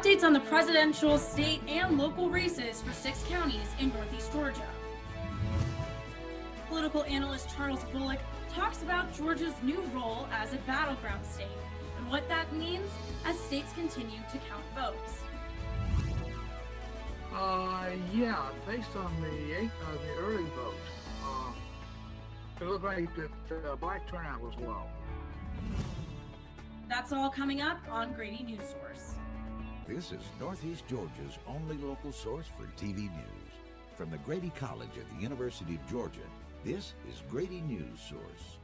Updates on the presidential, state, and local races for 6 counties in Northeast Georgia. Political analyst Charles Bullock talks about Georgia's new role as a battleground state and what that means as states continue to count votes. Yeah, based on the early vote, it looked like that black turnout was low. That's all coming up on Grady Newsource. This is Northeast Georgia's only local source for TV news. From the Grady College at the University of Georgia, this is Grady Newsource.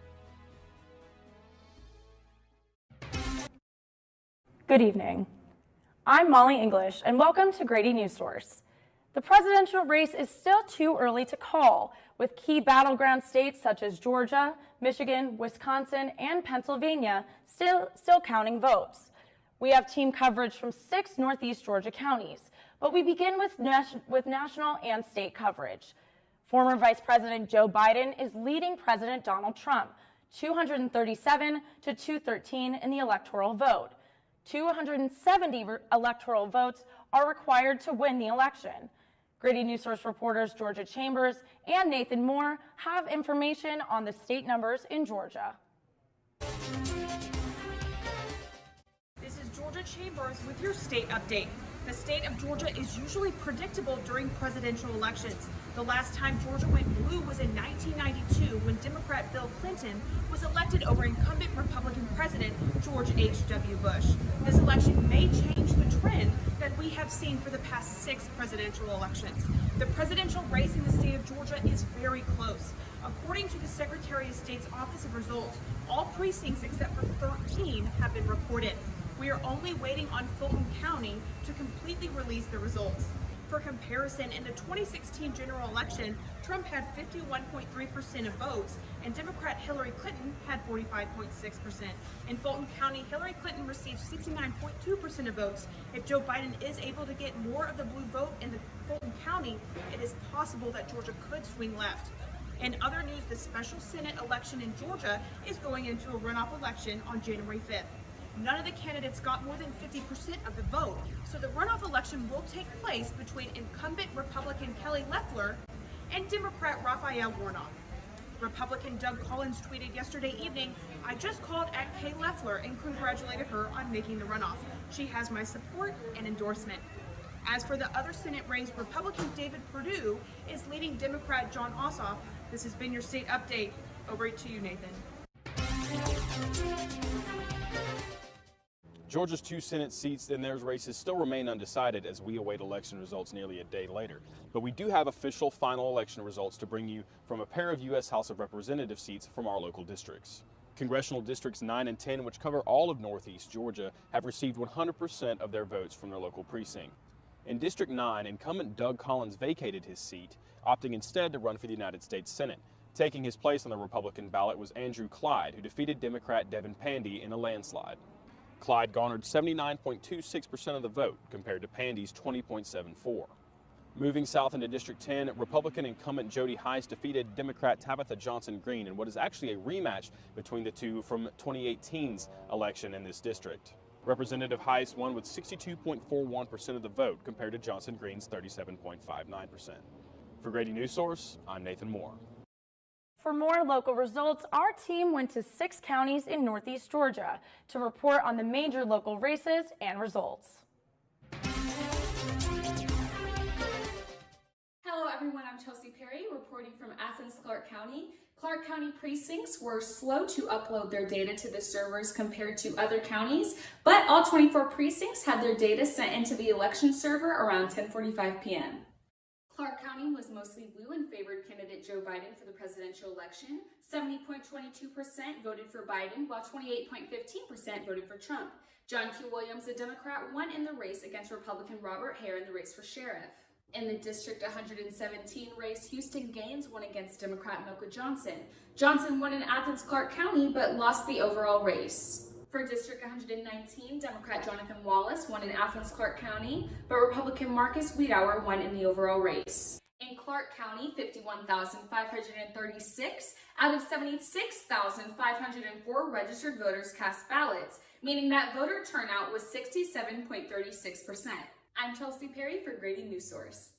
Good evening. I'm Molly English, and welcome to Grady Newsource. The presidential race is still too early to call, with key battleground states such as Georgia, Michigan, Wisconsin, and Pennsylvania still counting votes. We have team coverage from 6 Northeast Georgia counties, but we begin with national and state coverage. Former Vice President Joe Biden is leading President Donald Trump 237 to 213 in the electoral vote. 270 electoral votes are required to win the election. Grady Newsource reporters Georgia Chambers and Nathan Moore have information on the state numbers in Georgia. This is Georgia Chambers with your state update. The state of Georgia is usually predictable during presidential elections. The last time Georgia went blue was in 1992 when Democrat Bill Clinton was elected over incumbent Republican President George H.W. Bush. This election may change the trend that we have seen for the past 6 presidential elections. The presidential race in the state of Georgia is very close. According to the Secretary of State's Office of Results, all precincts except for 13 have been reported. We are only waiting on Fulton County to completely release the results. For comparison, in the 2016 general election, Trump had 51.3% of votes and Democrat Hillary Clinton had 45.6%. In Fulton County, Hillary Clinton received 69.2% of votes. If Joe Biden is able to get more of the blue vote in the Fulton County, it is possible that Georgia could swing left. In other news, the special Senate election in Georgia is going into a runoff election on January 5th. None of the candidates got more than 50% of the vote, so the runoff election will take place between incumbent Republican Kelly Loeffler and Democrat Raphael Warnock. Republican Doug Collins tweeted yesterday evening, "I just called at Kay Loeffler and congratulated her on making the runoff. She has my support and endorsement." As for the other Senate race, Republican David Perdue is leading Democrat Jon Ossoff. This has been your state update. Over to you, Nathan. Georgia's 2 Senate seats and their races still remain undecided as we await election results nearly a day later. But we do have official final election results to bring you from a pair of U.S. House of Representatives seats from our local districts. Congressional Districts 9 and 10, which cover all of Northeast Georgia, have received 100% of their votes from their local precinct. In District 9, incumbent Doug Collins vacated his seat, opting instead to run for the United States Senate. Taking his place on the Republican ballot was Andrew Clyde, who defeated Democrat Devin Pandy in a landslide. Clyde garnered 79.26% of the vote, compared to Pandy's 20.74%. Moving south into District 10, Republican incumbent Jody Hice defeated Democrat Tabitha Johnson Green in what is actually a rematch between the two from 2018's election in this district. Representative Hice won with 62.41% of the vote, compared to Johnson Green's 37.59%. For Grady Newsource, I'm Nathan Moore. For more local results, our team went to 6 counties in Northeast Georgia to report on the major local races and results. Hello everyone, I'm Chelsea Perry reporting from Athens-Clarke County. Clarke County precincts were slow to upload their data to the servers compared to other counties, but all 24 precincts had their data sent into the election server around 10:45 p.m. Clarke County was mostly blue and favored candidate Joe Biden for the presidential election. 70.22% voted for Biden, while 28.15% voted for Trump. John Q. Williams, a Democrat, won in the race against Republican Robert Hare in the race for sheriff. In the District 117 race, Houston Gaines won against Democrat Mocha Johnson. Johnson won in Athens-Clarke County, but lost the overall race. For District 119, Democrat Jonathan Wallace won in Athens-Clarke County, but Republican Marcus Wiedauer won in the overall race. In In Clark County, 51,536 out of 76,504 registered voters cast ballots, meaning that voter turnout was 67.36%. I'm Chelsea Perry for Grady Newsource.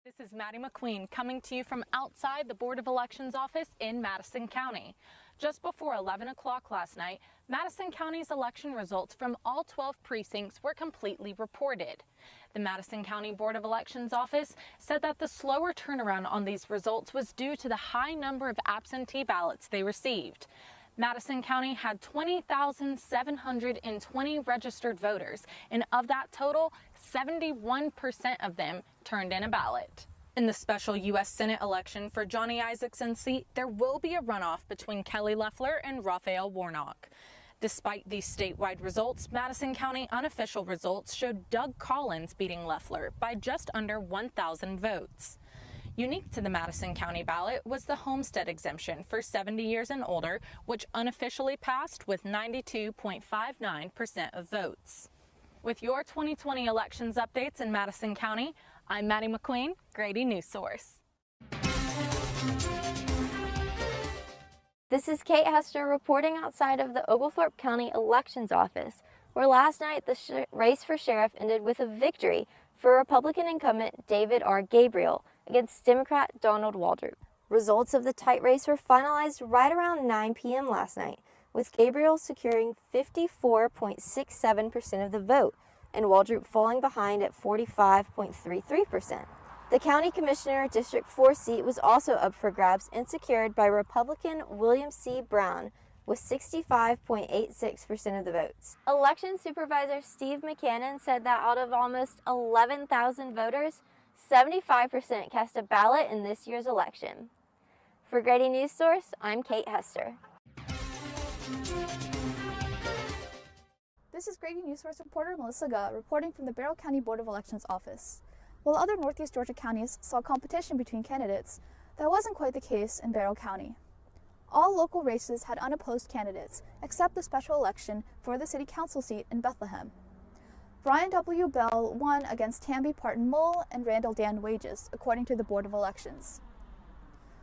This is Maddie McQueen coming to you from outside the Board of Elections office in Madison County. Just before 11 o'clock last night, Madison County's election results from all 12 precincts were completely reported. The Madison County Board of Elections office said that the slower turnaround on these results was due to the high number of absentee ballots they received. Madison County had 20,720 registered voters, and of that total, 71% of them turned in a ballot. In the special U.S. Senate election for Johnny Isaacsen's seat, there will be a runoff between Kelly Loeffler and Raphael Warnock. Despite these statewide results, Madison County unofficial results showed Doug Collins beating Loeffler by just under 1,000 votes. Unique to the Madison County ballot was the homestead exemption for 70 years and older, which unofficially passed with 92.59% of votes. With your 2020 elections updates in Madison County, I'm Maddie McQueen, Grady Newsource. This is Kate Hester reporting outside of the Oglethorpe County Elections Office, where last night the race for sheriff ended with a victory for Republican incumbent David R. Gabriel against Democrat Donald Waldrop. Results of the tight race were finalized right around 9 p.m. last night, with Gabriel securing 54.67% of the vote and Waldrop falling behind at 45.33%. The County Commissioner District 4 seat was also up for grabs and secured by Republican William C. Brown with 65.86% of the votes. Election Supervisor Steve McCannon said that out of almost 11,000 voters, 75% cast a ballot in this year's election. For Grady Newsource, I'm Kate Hester. This is Grady Newsource reporter Melissa Guh reporting from the Barrow County Board of Elections office. While other Northeast Georgia counties saw competition between candidates, that wasn't quite the case in Barrow County. All local races had unopposed candidates, except the special election for the city council seat in Bethlehem. Brian W. Bell won against Tamby Parton Mull and Randall Dan Wages, according to the Board of Elections.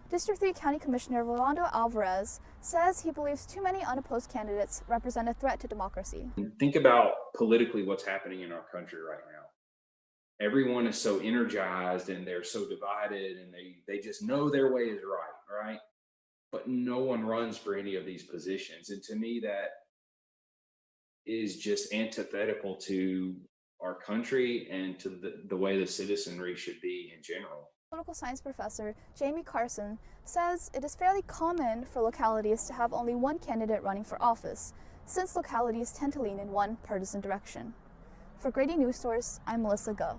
District 3 County Commissioner Rolando Alvarez says he believes too many unopposed candidates represent a threat to democracy. Think about politically what's happening in our country right now. Everyone is so energized and they're so divided and they just know their way is right? But no one runs for any of these positions. And to me, that is just antithetical to our country and to the way the citizenry should be in general. Political science professor Jamie Carson says it is fairly common for localities to have only one candidate running for office, since localities tend to lean in one partisan direction. For Grady Newsource, I'm Melissa Guh.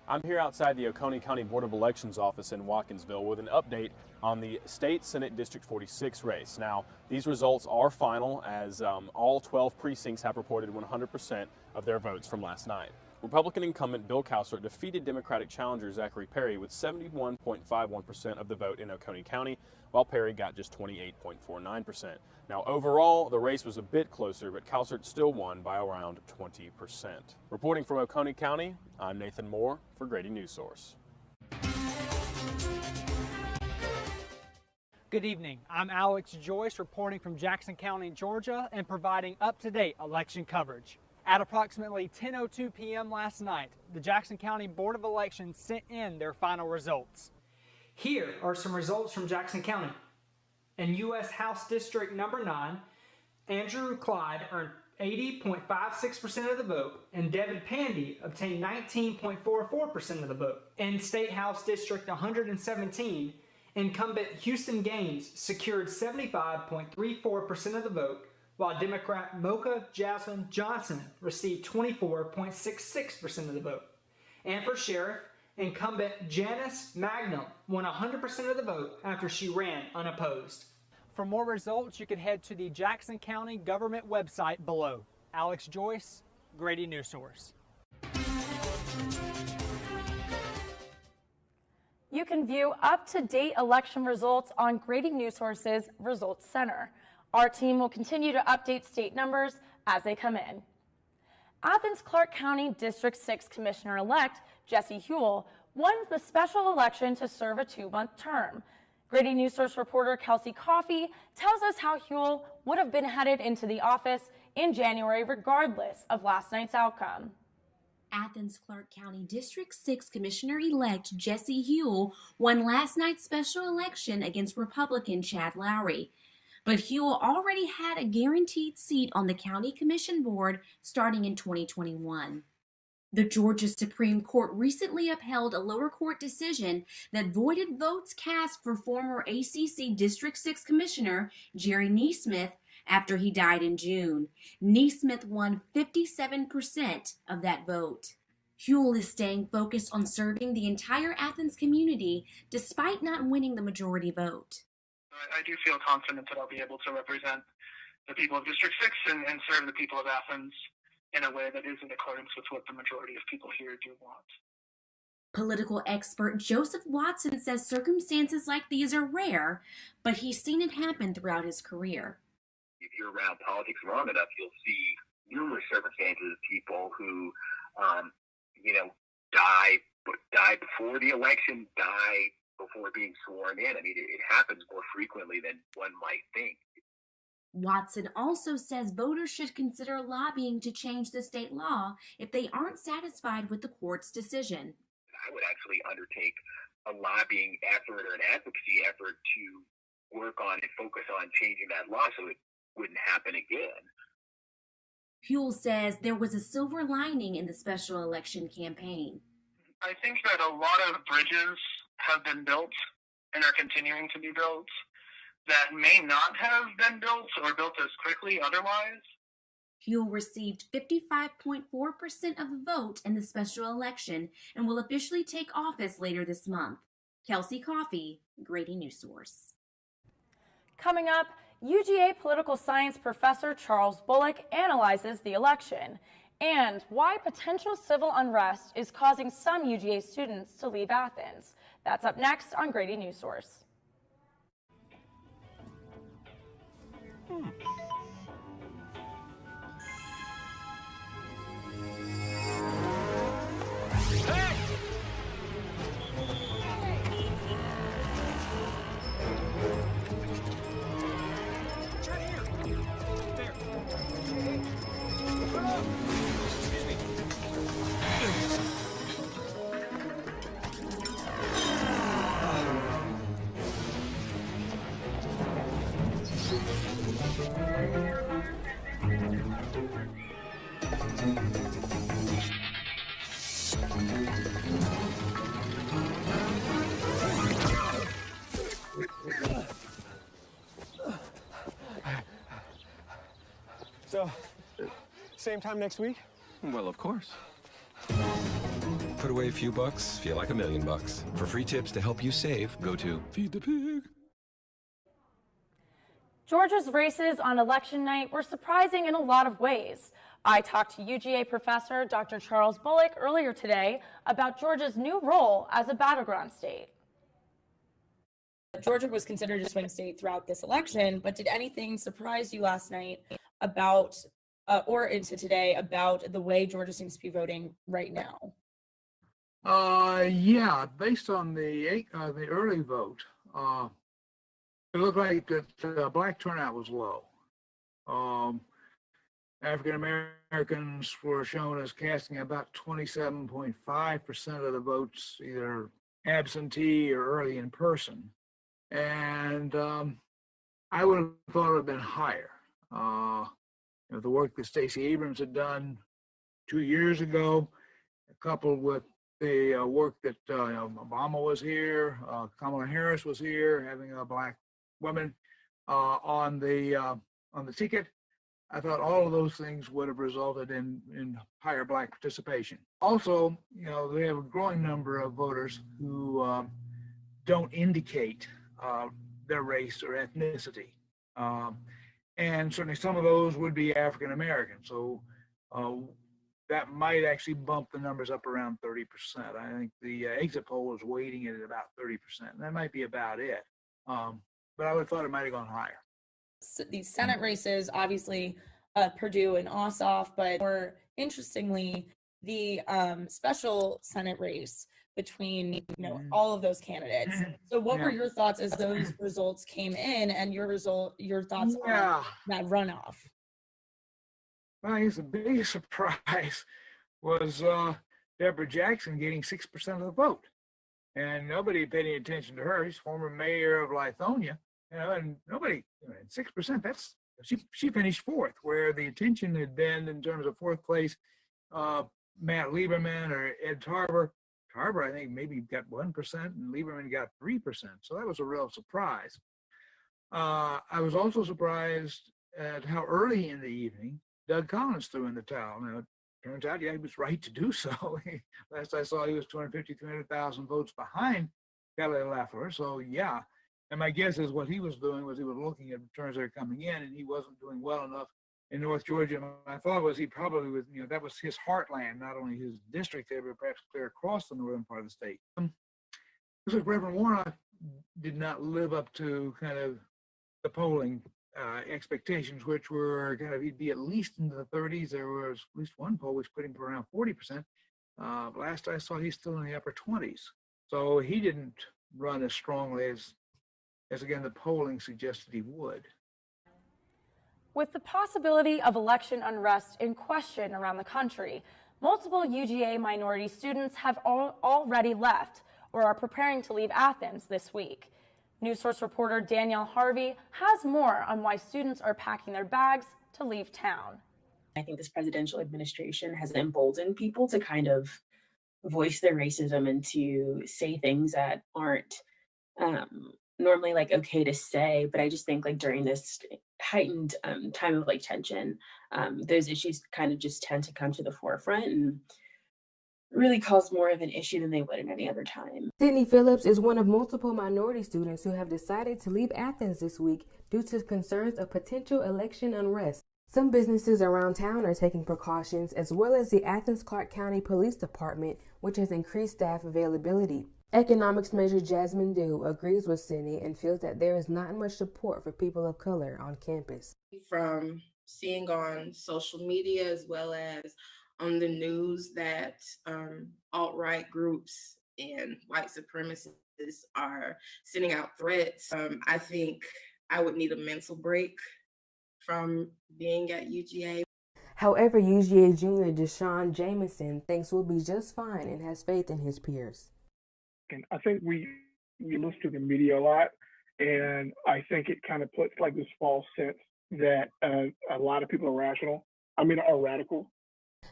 I'm here outside the Oconee County Board of Elections office in Watkinsville with an update on the State Senate District 46 race. Now, these results are final as all 12 precincts have reported 100% of their votes from last night. Republican incumbent Bill Cowsert defeated Democratic challenger Zachary Perry with 71.51% of the vote in Oconee County, while Perry got just 28.49%. Now, overall, the race was a bit closer, but Cowsert still won by around 20%. Reporting from Oconee County, I'm Nathan Moore for Grady Newsource. Good evening. I'm Alex Joyce reporting from Jackson County, Georgia, and providing up-to-date election coverage. At approximately 10:02 p.m. last night, the Jackson County Board of Elections sent in their final results. Here are some results from Jackson County. In U.S. House District Number 9, Andrew Clyde earned 80.56% of the vote, and David Pandy obtained 19.44% of the vote. In State House District 117, incumbent Houston Gaines secured 75.34% of the vote, while Democrat Mocha Jasmine Johnson received 24.66% of the vote. And for sheriff, incumbent Janice Magnum won 100% of the vote after she ran unopposed. For more results, you can head to the Jackson County government website below. Alex Joyce, Grady Newsource. You can view up-to-date election results on Grady Newsource's Results Center. Our team will continue to update state numbers as they come in. Athens-Clarke County District 6 Commissioner-elect Jesse Huell won the special election to serve a 2-month term. Grady Newsource reporter Kelsey Coffey tells us how Huell would have been headed into the office in January regardless of last night's outcome. Athens-Clarke County District 6 Commissioner-elect Jesse Huell won last night's special election against Republican Chad Lowry. But Huell already had a guaranteed seat on the County Commission Board starting in 2021. The Georgia Supreme Court recently upheld a lower court decision that voided votes cast for former ACC District 6 Commissioner Jerry Neesmith after he died in June. Neesmith won 57% of that vote. Huell is staying focused on serving the entire Athens community despite not winning the majority vote. I do feel confident that I'll be able to represent the people of District 6 and serve the people of Athens in a way that is in accordance with what the majority of people here do want. Political expert Joseph Watson says circumstances like these are rare, but he's seen it happen throughout his career. If you're around politics long enough, you'll see numerous circumstances of people who, die before the election, die before being sworn in. I mean, it happens more frequently than one might think. Watson also says voters should consider lobbying to change the state law if they aren't satisfied with the court's decision. I would actually undertake a lobbying effort or an advocacy effort to work on and focus on changing that law so it wouldn't happen again. Huell says there was a silver lining in the special election campaign. I think that a lot of bridges have been built and are continuing to be built that may not have been built or built as quickly otherwise. Huell received 55.4% of the vote in the special election and will officially take office later this month. Kelsey Coffey, Grady Newsource. Coming up, UGA political science professor Charles Bullock analyzes the election and why potential civil unrest is causing some UGA students to leave Athens. That's up next on Grady Newsource. So, same time next week? Well, of course. Put away a few bucks, feel like $1 million. For free tips to help you save, go to Feed the Pig. Georgia's races on election night were surprising in a lot of ways. I talked to UGA professor Dr. Charles Bullock earlier today about Georgia's new role as a battleground state. Georgia was considered a swing state throughout this election, but did anything surprise you last night about, or into today, about the way Georgia seems to be voting right now? Yeah, based on the early vote, it looked like that black turnout was low. African Americans were shown as casting about 27.5% of the votes, either absentee or early in person. And I would have thought it would have been higher. The work that Stacey Abrams had done 2 years ago, coupled with the work that Obama was here, Kamala Harris was here, having a black woman on the ticket, I thought all of those things would have resulted in higher black participation. Also, they have a growing number of voters who don't indicate their race or ethnicity. And certainly some of those would be African American. So that might actually bump the numbers up around 30%. I think the exit poll is weighting it at about 30%. And that might be about it. But I would have thought it might have gone higher. So these Senate races, obviously Purdue and Ossoff, but more interestingly, the special Senate race between all of those candidates. So what were your thoughts as those results came in, and your thoughts on that runoff? Well, I guess the biggest surprise was Deborah Jackson getting 6% of the vote. And nobody paid any attention to her. She's former mayor of Lithonia, and nobody, 6%, she finished fourth, where the attention had been in terms of fourth place, Matt Lieberman or Ed Tarver. Tarver, I think, maybe got 1%, and Lieberman got 3%. So that was a real surprise. I was also surprised at how early in the evening Doug Collins threw in the towel. Now, it turns out, he was right to do so. Last I saw, he was 300,000 votes behind Kelly Lafleur. So, yeah. And my guess is what he was doing was he was looking at returns that are coming in, and he wasn't doing well enough in North Georgia. My thought was he probably was, that was his heartland, not only his district there, but perhaps clear across the northern part of the state. Looks like Reverend Warnock did not live up to kind of the polling expectations, which were kind of, he'd be at least into the 30s. There was at least one poll which put him for around 40%. Last I saw, he's still in the upper 20s. So he didn't run as strongly as again, the polling suggested he would. With the possibility of election unrest in question around the country, multiple UGA minority students have already left or are preparing to leave Athens this week. Newsource reporter Danielle Harvey has more on why students are packing their bags to leave town. I think this presidential administration has emboldened people to kind of voice their racism and to say things that aren't normally okay to say. But I just think during this heightened time of tension, those issues kind of just tend to come to the forefront and really cause more of an issue than they would at any other time. Sydney Phillips is one of multiple minority students who have decided to leave Athens this week due to concerns of potential election unrest. Some businesses around town are taking precautions, as well as the Athens-Clarke County Police Department, which has increased staff availability. Economics major Jasmine Dew agrees with Sydney and feels that there is not much support for people of color on campus. From seeing on social media as well as on the news that alt-right groups and white supremacists are sending out threats, I think I would need a mental break from being at UGA. However, UGA junior Deshaun Jamison thinks we'll be just fine and has faith in his peers. And I think we listen to the media a lot, and I think it kind of puts this false sense that a lot of people are radical.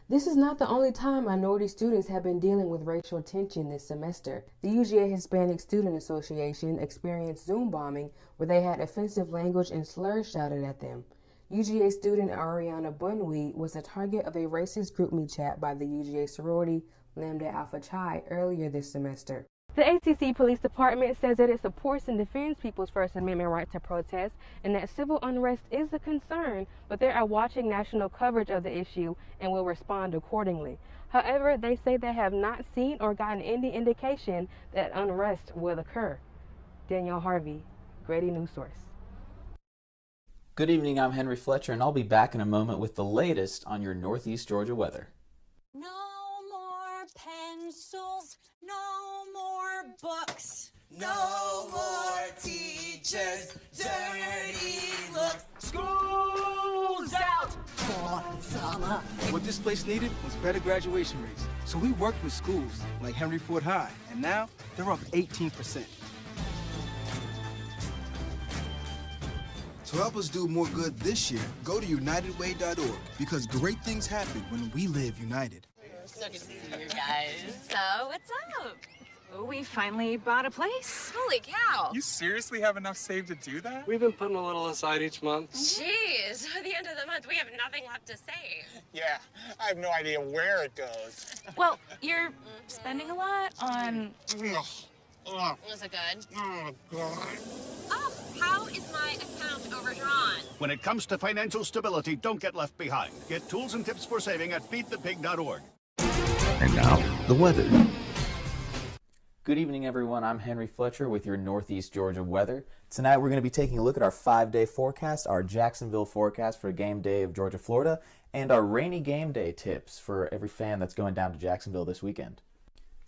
This is not the only time minority students have been dealing with racial tension this semester. The UGA Hispanic Student Association experienced Zoom bombing where they had offensive language and slurs shouted at them. UGA student Ariana Bunwe was the target of a racist GroupMe chat by the UGA sorority Lambda Alpha Chi earlier this semester. The ATC Police Department says that it supports and defends people's First Amendment right to protest and that civil unrest is a concern, but they are watching national coverage of the issue and will respond accordingly. However, they say they have not seen or gotten any indication that unrest will occur. Danielle Harvey, Grady Newsource. Good evening, I'm Henry Fletcher, and I'll be back in a moment with the latest on your Northeast Georgia weather. No more pencils, no more books, no more teachers, dirty looks. School's out! For summer. What this place needed was better graduation rates. So we worked with schools like Henry Ford High, and now they're up 18%. To help us do more good this year, go to unitedway.org, because great things happen when we live united. So good to see you guys. So, what's up? Oh, we finally bought a place. Holy cow. You seriously have enough saved to do that? We've been putting a little aside each month. Jeez, at the end of the month, we have nothing left to save. Yeah, I have no idea where it goes. Well, you're spending a lot on... Was it good? Oh, God. Oh, how is my account overdrawn? When it comes to financial stability, don't get left behind. Get tools and tips for saving at feedthepig.org. And now, the weather. Good evening, everyone. I'm Henry Fletcher with your Northeast Georgia weather. Tonight, we're going to be taking a look at our 5-day forecast, our Jacksonville forecast for game day of Georgia-Florida, and our rainy game day tips for every fan that's going down to Jacksonville this weekend.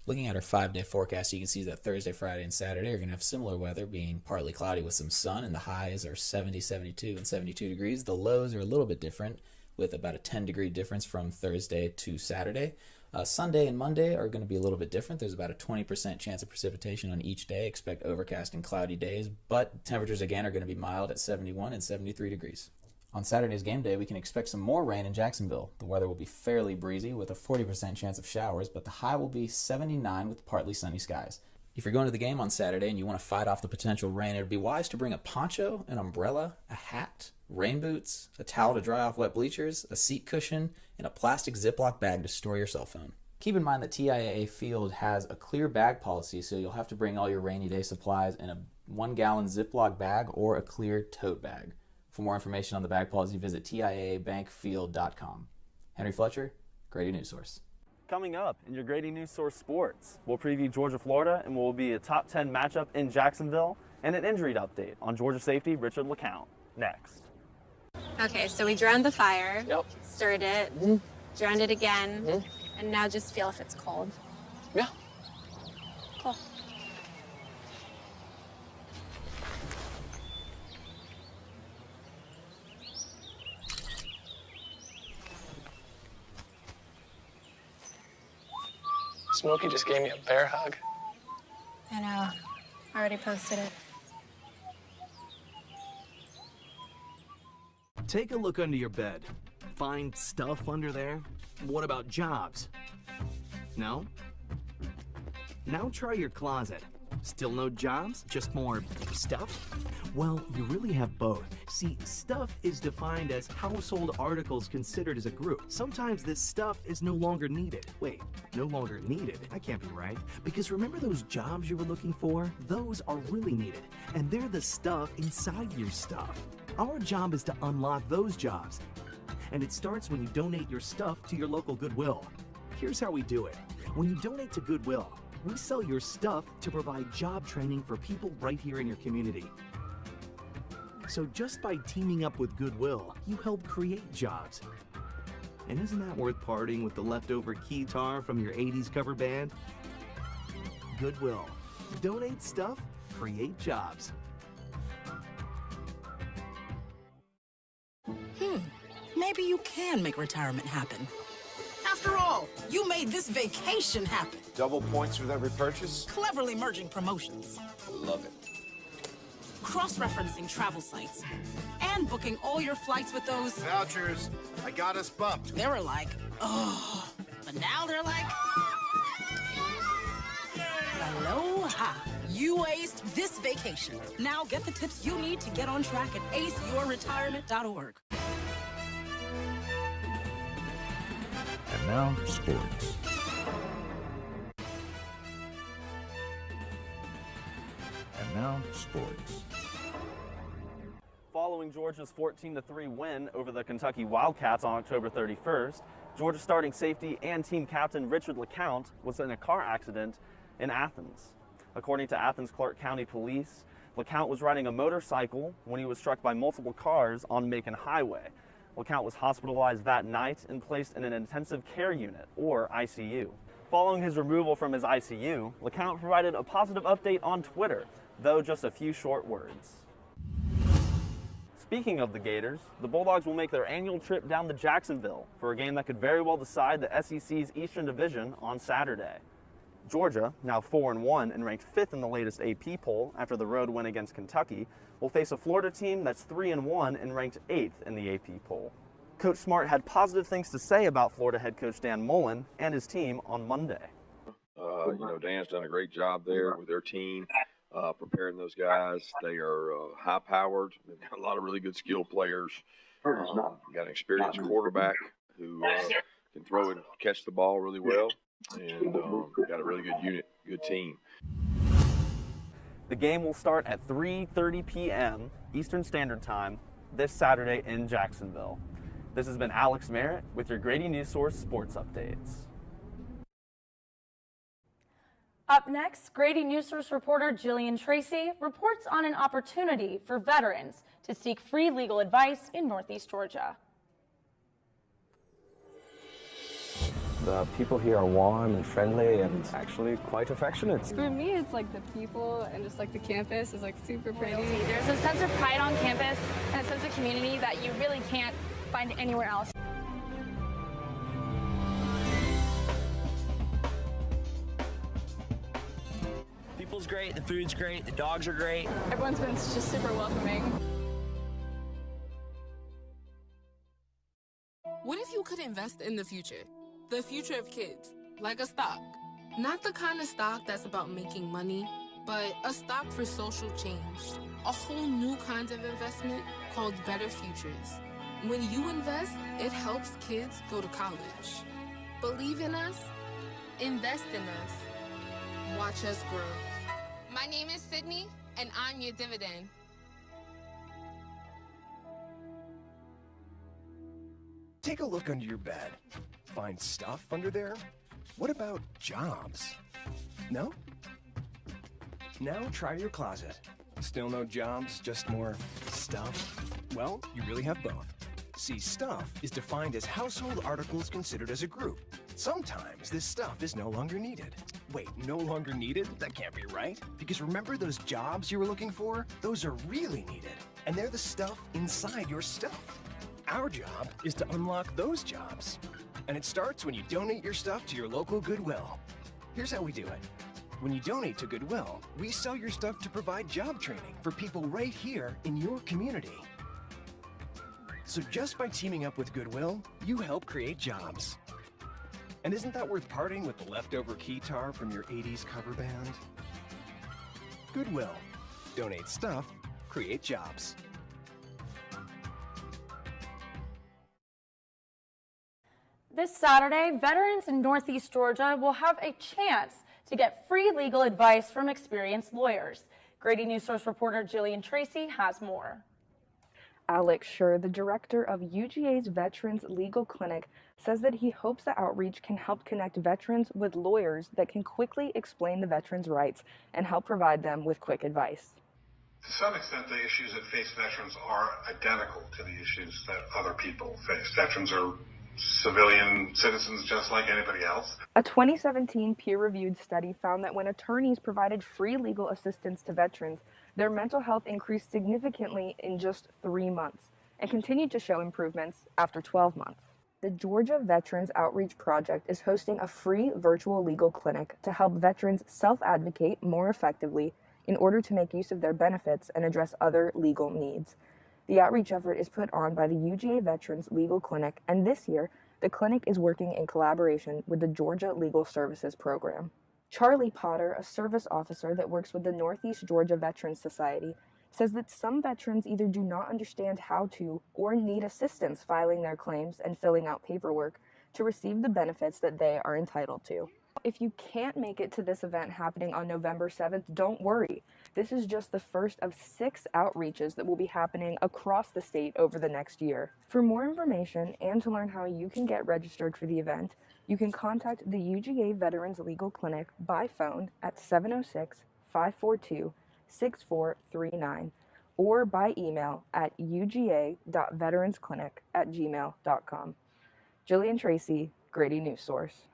Looking at our 5-day forecast, you can see that Thursday, Friday, and Saturday are going to have similar weather, being partly cloudy with some sun, and the highs are 70, 72, and 72 degrees. The lows are a little bit different, with about a 10-degree difference from Thursday to Saturday. Sunday and Monday are going to be a little bit different. There's about a 20% chance of precipitation on each day. Expect overcast and cloudy days, but temperatures again are going to be mild at 71 and 73 degrees. On Saturday's game day, we can expect some more rain in Jacksonville. The weather will be fairly breezy with a 40% chance of showers, but the high will be 79 with partly sunny skies. If you're going to the game on Saturday and you want to fight off the potential rain, it would be wise to bring a poncho, an umbrella, a hat, rain boots, a towel to dry off wet bleachers, a seat cushion, and a plastic Ziploc bag to store your cell phone. Keep in mind that TIAA Field has a clear bag policy, so you'll have to bring all your rainy day supplies in a 1-gallon Ziploc bag or a clear tote bag. For more information on the bag policy, visit TIAAbankfield.com. Henry Fletcher, Grady Newsource. Coming up in your Grady Newsource Sports, we'll preview Georgia, Florida, and will be a top 10 matchup in Jacksonville, and an injury update on Georgia safety Richard LeCount. Next. Okay, so we drowned the fire, stirred it, drowned it again, and now just feel if it's cold. Yeah. Cool. Smokey just gave me a bear hug. I know. I already posted it. Take a look under your bed. Find stuff under there? What about jobs? No? Now try your closet. Still no jobs? Just more stuff? Well, you really have both. See, stuff is defined as household articles considered as a group. Sometimes this stuff is no longer needed. Wait, no longer needed? That can't be right. Because remember those jobs you were looking for? Those are really needed. And they're the stuff inside your stuff. Our job is to unlock those jobs. And it starts when you donate your stuff to your local Goodwill. Here's how we do it. When you donate to Goodwill, we sell your stuff to provide job training for people right here in your community. So just by teaming up with Goodwill, you help create jobs. And isn't that worth parting with the leftover keytar from your 80s cover band? Goodwill. Donate stuff, create jobs. Maybe you can make retirement happen. After all, you made this vacation happen. Double points with every purchase? Cleverly merging promotions. Love it. Cross-referencing travel sites. And booking all your flights with those... Vouchers. I got us bumped. They were like, oh. But now they're like... Aloha. You aced this vacation. Now get the tips you need to get on track at aceyourretirement.org. And now, sports. And now, sports. Following Georgia's 14-3 win over the Kentucky Wildcats on October 31st, Georgia starting safety and team captain Richard LeCount was in a car accident in Athens. According to Athens Clark County Police, LeCount was riding a motorcycle when he was struck by multiple cars on Macon Highway. LeCount was hospitalized that night and placed in an intensive care unit, or ICU. Following his removal from his ICU, LeCount provided a positive update on Twitter, though just a few short words. Speaking of the Gators, the Bulldogs will make their annual trip down to Jacksonville for a game that could very well decide the SEC's Eastern Division on Saturday. Georgia, now 4-1 and ranked 5th in the latest AP poll after the road win against Kentucky, will face a Florida team that's 3-1 and ranked 8th in the AP poll. Coach Smart had positive things to say about Florida head coach Dan Mullen and his team on Monday. Dan's done a great job there with their team, preparing those guys. They are high-powered. They've got a lot of really good skilled players. Got an experienced quarterback who can throw and catch the ball really well, and got a really good unit, good team. The game will start at 3:30 p.m. Eastern Standard Time this Saturday in Jacksonville. This has been Alex Merritt with your Grady Newsource Sports Updates. Up next, Grady Newsource reporter Jillian Tracy reports on an opportunity for veterans to seek free legal advice in Northeast Georgia. The people here are warm and friendly and actually quite affectionate. For me, it's like the people and just like the campus is like super pretty. There's a sense of pride on campus and a sense of community that you really can't find anywhere else. People's great, the food's great, the dogs are great. Everyone's been just super welcoming. What if you could invest in the future? The future of kids, like a stock. Not the kind of stock that's about making money, but a stock for social change. A whole new kind of investment called Better Futures. When you invest, it helps kids go to college. Believe in us, invest in us, watch us grow. My name is Sydney, and I'm your dividend. Take a look under your bed. Find stuff under there? What about jobs? No? Now try your closet. Still no jobs, just more stuff? Well, you really have both. See, stuff is defined as household articles considered as a group. Sometimes this stuff is no longer needed. Wait, no longer needed? That can't be right. Because remember those jobs you were looking for? Those are really needed. And they're the stuff inside your stuff. Our job is to unlock those jobs. And it starts when you donate your stuff to your local Goodwill. Here's how we do it. When you donate to Goodwill, we sell your stuff to provide job training for people right here in your community. So just by teaming up with Goodwill, you help create jobs. And isn't that worth parting with the leftover keytar from your 80s cover band? Goodwill. Donate stuff, create jobs. This Saturday, veterans in Northeast Georgia will have a chance to get free legal advice from experienced lawyers. Grady Newsource reporter Jillian Tracy has more. Alex Schur, the director of UGA's Veterans Legal Clinic, says that he hopes the outreach can help connect veterans with lawyers that can quickly explain the veterans' rights and help provide them with quick advice. To some extent, the issues that face veterans are identical to the issues that other people face. Veterans are civilian citizens just like anybody else. A 2017 peer-reviewed study found that when attorneys provided free legal assistance to veterans, their mental health increased significantly in just 3 months and continued to show improvements after 12 months. The Georgia Veterans Outreach Project is hosting a free virtual legal clinic to help veterans self-advocate more effectively in order to make use of their benefits and address other legal needs. The outreach effort is put on by the UGA Veterans Legal Clinic, and this year, the clinic is working in collaboration with the Georgia Legal Services Program. Charlie Potter, a service officer that works with the Northeast Georgia Veterans Society, says that some veterans either do not understand how to or need assistance filing their claims and filling out paperwork to receive the benefits that they are entitled to. If you can't make it to this event happening on November 7th, don't worry. This is just the first of 6 outreaches that will be happening across the state over the next year. For more information and to learn how you can get registered for the event, you can contact the UGA Veterans Legal Clinic by phone at 706-542-6439 or by email at uga.veteransclinic@gmail.com. Jillian Tracy, Grady Newsource.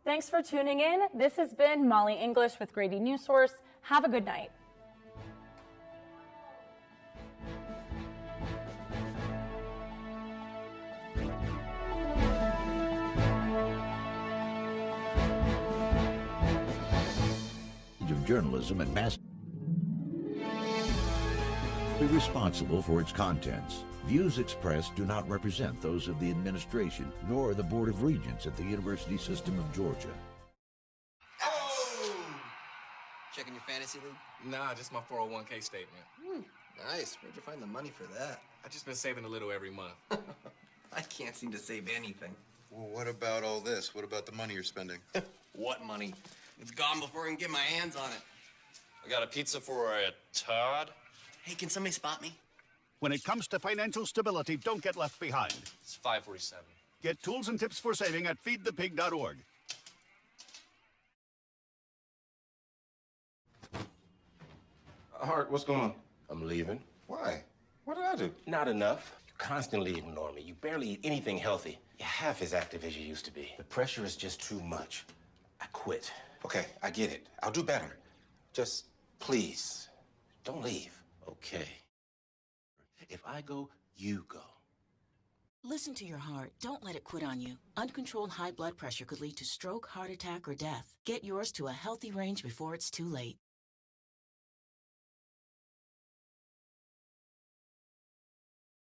Thanks for tuning in. This has been Molly English with Grady Newsource. Have a good night. Of journalism and mass be responsible for its contents. Views expressed do not represent those of the administration nor the Board of Regents at the University System of Georgia. Oh! Checking your fantasy league? Nah, just my 401k statement. Nice. Where'd you find the money for that? I just been saving a little every month. I can't seem to save anything. Well, what about all this? What about the money you're spending? What money? It's gone before I can get my hands on it. I got a pizza for a Todd. Hey, can somebody spot me? When it comes to financial stability, don't get left behind. It's 547. Get tools and tips for saving at feedthepig.org. Hart, what's going on? I'm leaving. Why? What did I do? Not enough. constantly ignore me. You barely eat anything healthy. You're half as active as you used to be. The pressure is just too much. I quit. Okay, I get it. I'll do better. Just Please, don't leave. Okay. If I go, you go. Listen to your heart. Don't let it quit on you. Uncontrolled high blood pressure could lead to stroke, heart attack, or death. Get yours to a healthy range before it's too late.